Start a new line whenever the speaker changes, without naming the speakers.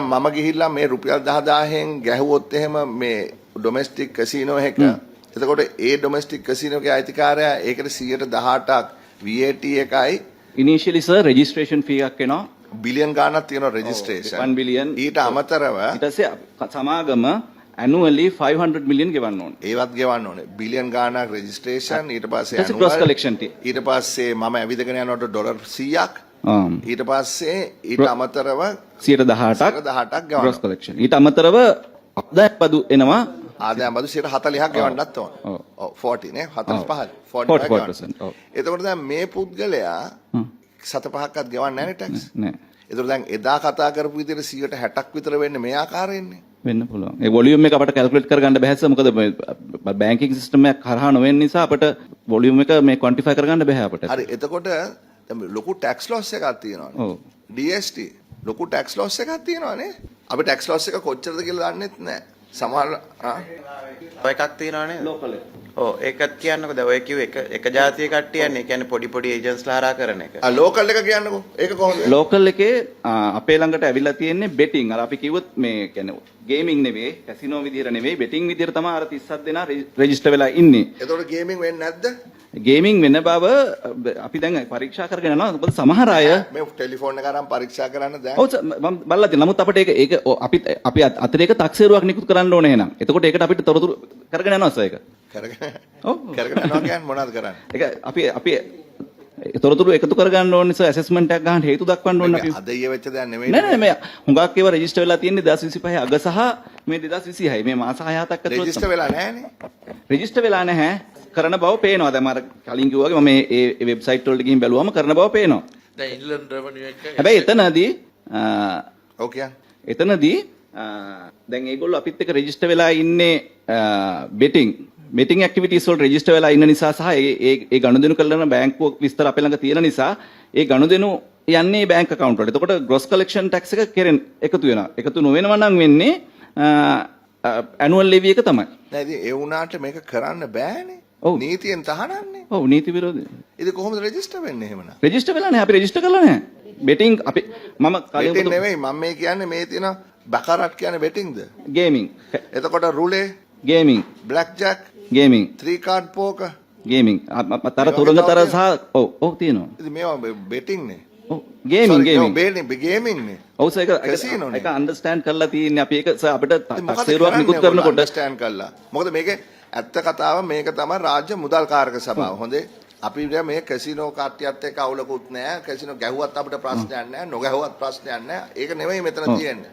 මම ගිහිල්ලා මේ රුපියල් 10000න් ගැහුවොත් එහෙම මේ ඩොමෙස්ටික් කැසිනෝ එක. එතකොට ඒ ඩොමෙස්ටික් කැසිනෝ එකේ අයිතිකාරයා ඒකට 118ක් VAT එකයි.
Initially sir registration fee එකක් එනවා.
බිලියන් ගාණක් තියෙනවා රෙජිස්ට්‍රේෂන්.
1 billion.
ඊට අමතරව
ඊට පස්සේ සමාගම annually 500 million ගෙවන්න ඕනේ.
ඒවත් ගෙවන්න ඕනේ. බිලියන් ගාණක් රෙජිස්ට්‍රේෂන් ඊට පස්සේ
ඊට පස්සේ cross collection ටි.
ඊට පස්සේ මම ඇවිදගෙන යනකොට ඩොලර් 100ක්. ඊට පස්සේ ඊට අමතරව
118ක්
ගවන්න.
cross collection. ඊට අමතරව ආදායම් බදු එනවා.
ආදායම් බදු 40ක් ගෙවන්නත් ඕන. ඔව් 40 නේ 45.
44%. ඔව්.
එතකොට දැන් මේ පුද්ගලයා 7.5ක්වත් ගෙවන්නේ නැහැ නේ ටැක්ස්.
නෑ.
එතකොට දැන් එදා කතා කරපු විදිහට 160ක් විතර වෙන්නේ මේ ආකාරයෙන්නේ.
වෙන්න පුළුවන්. ඒ වොලියුම් එක අපිට කැල්කියුලේට් කරගන්න බැහැ සර්. මොකද බැංකින් සිස්ටම් එක කරහා නොවෙන නිසා අපිට වොලියුම් එක මේ ක්වොන්ටිෆයි කරගන්න බැහැ අපිට.
හරි. එතකොට ලොකු ටැක්ස් ලොස් එකක් තියෙනවානේ.
ඔව්.
DST ලොකු ටැක්ස් ලොස් එකක් තියෙනවානේ. අපි ටැක්ස් ලොස් එක කොච්චරද කියලා දන්නෙත් නැහැ. සමහර
ඔය එකක් තියෙනවානේ.
ලෝකල් එක.
ඔව් ඒකත් කියන්නකෝ. දැන් ඔය කිව්ව එක ජාතිය කට්ටියන්නේ. ඒ කියන්නේ පොඩි පොඩි ඒජන්ට්ස්ලා හරහා කරන එක.
ලෝකල් එක කියන්නකෝ. ඒක කොහොමද?
ලෝකල් එකේ අපේ ළඟට ඇවිල්ලා තියෙන්නේ බෙටිං. අර අපි කිව්වොත් මේ කියන්නේ ගේමින් නෙවෙයි, කැසිනෝ විදියට නෙවෙයි, බෙටිං විදියට තමයි අර 37 දෙනා රෙජිස්ටර් වෙලා ඉන්නේ.
එතකොට ගේමින් වෙන්නේ නැද්ද?
ගේමින් වෙන බව අපි දැන් පරීක්ෂා කරගෙන යනවා. මොකද සමහර අය
මේ ටෙලිෆෝන් එක අරන් පරීක්ෂා කරන්න දැන්.
ඔව් මම බලලා තියෙනවා. නමුත් අපිට ඒක අපි අතිරේක තක්සේරුවක් නිකුත් කරන්න ඕනේ එහෙනම්. එතකොට ඒකට අපිට තොරතුරු කරගෙන යනවා සර් ඒක.
කරගෙන
ඔව්.
කරගෙන යනවා කියන්නේ මොනවද කරන්නේ?
ඒක අපි තොරතුරු එකතු කරගන්න ඕනේ සර්. ඇසෙස්මන්ට් එකක් ගන්න හේතු දක්වන්න ඕනේ අපි.
අද ඊයේ වෙච්ච දෙයක් නෙවෙයි.
නෑ මේ හුඟක් ඒවා රෙජිස්ටර් වෙලා තියෙන්නේ 2025 අග සහ මේ 2026 මේ මාස 6-7ක් ඇතුළත
රෙජිස්ටර් වෙලා නැහනේ.
රෙජිස්ටර් වෙලා නැහැ. කරන බව පේනවා. දැන් මම කලින් කිව්වා වගේ මම මේ වෙබ්සයිට් වලට ගිහින් බැලුවම කරන බව පේනවා.
දැන් ඉන්ලන්ඩ් රෙවෙනියු එක
හැබැයි එතනදී
ඕකේ.
එතනදී දැන් ඒගොල්ලෝ අපිත් එක්ක රෙජිස්ටර් වෙලා ඉන්නේ බෙටිං ඇක්ටිවිටීස් වල රෙජිස්ටර් වෙලා ඉන්න නිසා සහ ඒ ගනුදෙනු කරන බැංකුව විස්තර අපේ ළඟ තියෙන නිසා ඒ ගනුදෙනු යන්නේ බැංක් account වලට. එතකොට gross collection tax එක එකතු වෙනවා. එකතු නොවෙනවා නම් වෙන්නේ annual levy එක තමයි.
නෑ ඉතින් ඒ වුණාට මේක කරන්න බෑනේ.
ඔව්.
නීතියෙන් තහනන්නේ.
ඔව් නීති විරෝධී.
ඉතින් කොහොමද රෙජිස්ටර් වෙන්නේ එහෙමනම්?
රෙජිස්ටර් වෙලා නැහැ. අපි රෙජිස්ටර් කරලා නැහැ. බෙටිං අපි මම
බෙටිං නෙවෙයි මම මේ කියන්නේ මේ තියෙන බකරට් කියන්නේ බෙටිංද?
ගේමිං
එතකොට roulette,
gaming
blackjack,
gaming
3 card poker.
Gaming අතර තුරංගතර සහ ඔව් තියෙනවා.
ඉතින් මේවා බෙටිං නේ.
ඔව් ගේමිං
ගේමින් නේ.
ඔව් සර් ඒක අන්ඩර්ස්ටෑන්ඩ් කරලා තියෙන්නේ අපි ඒක සර් අපිට තක්සේරුවක් නිකුත් කරනකොට
අන්ඩර්ස්ටෑන්ඩ් කරලා. මොකද මේකේ ඇත්ත කතාව මේක තමයි රාජ්‍ය මුදල් කාරක සභාව. හොඳේ. අපි මේ කැසිනෝ කට්ටියත් එක්ක අවුලකුත් නැහැ. කැසිනෝ ගැහුවත් අපිට ප්‍රශ්නයක් නැහැ. නොගැහුවත් ප්‍රශ්නයක් නැහැ. ඒක නෙමෙයි මෙතන තියෙන්නේ.